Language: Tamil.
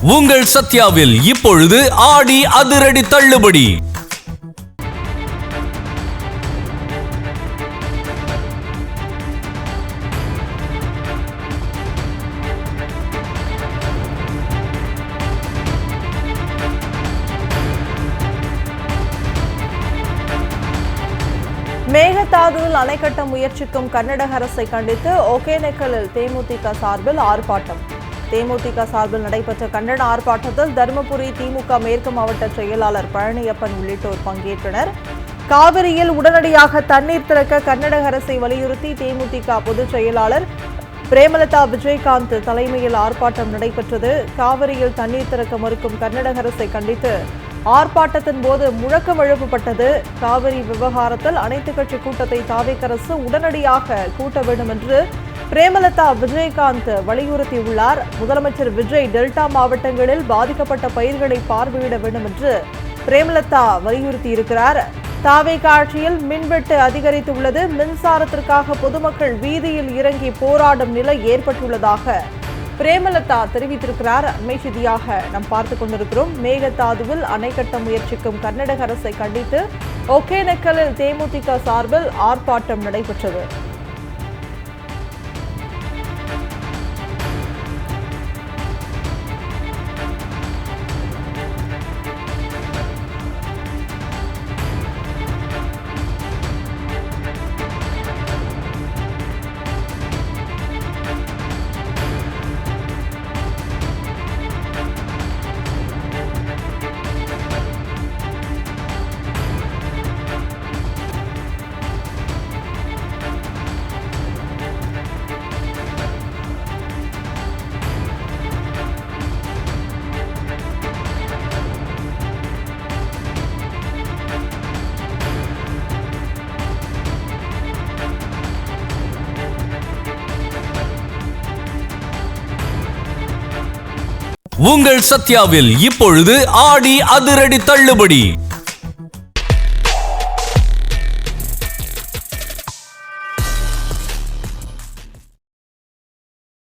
உங்கள் சத்யாவில் இப்பொழுது ஆடி அதிரடி தள்ளுபடி. மேகதாதுவில் அணை கட்ட முயற்சிக்கும் கர்நாடக அரசை கண்டித்து ஒகேனக்கலில் தேமுதிக சார்பில் ஆர்ப்பாட்டம். தேமுதிக சார்பில் நடைபெற்ற கண்டன ஆர்ப்பாட்டத்தில் தருமபுரி திமுக மேற்கு மாவட்ட செயலாளர் பழனியப்பன் உள்ளிட்டோர் பங்கேற்றனர். காவிரியில் உடனடியாக தண்ணீர் திறக்க கர்நாடக அரசை வலியுறுத்தி தேமுதிக பொதுச் செயலாளர் பிரேமலதா விஜயகாந்த் தலைமையில் ஆர்ப்பாட்டம் நடைபெற்றது. காவிரியில் தண்ணீர் திறக்க மறுக்கும் கர்நாடக அரசை கண்டித்து ஆர்ப்பாட்டத்தின் போது முழக்கம் எழுப்பப்பட்டது. காவிரி விவகாரத்தில் அனைத்து கட்சி கூட்டத்தை தாவேக அரசு உடனடியாக கூட்ட வேண்டும் என்று பிரேமலதா விஜயகாந்த் வலியுறுத்தியுள்ளார். முதலமைச்சர் விஜய் டெல்டா மாவட்டங்களில் பாதிக்கப்பட்ட பயிர்களை பார்வையிட வேண்டும் என்று பிரேமலதா வலியுறுத்தியிருக்கிறார். தாவேக ஆட்சியில் மின்வெட்டு அதிகரித்துள்ளது. மின்சாரத்திற்காக பொதுமக்கள் வீதியில் இறங்கி போராடும் நிலை ஏற்பட்டுள்ளதாக பிரேமலதா தெரிவித்திருக்கிறார். அண்மை செய்தியாக நாம் பார்த்துக் கொண்டிருக்கிறோம். மேகதாதுவில் அணை கட்ட முயற்சிக்கும் கர்நாடக அரசை கண்டித்து ஒகேனக்கலில் தேமுதிக சார்பில் ஆர்ப்பாட்டம் நடைபெற்றது. உங்கள் சத்யாவில் இப்பொழுது ஆடி அதிரடி தள்ளுபடி.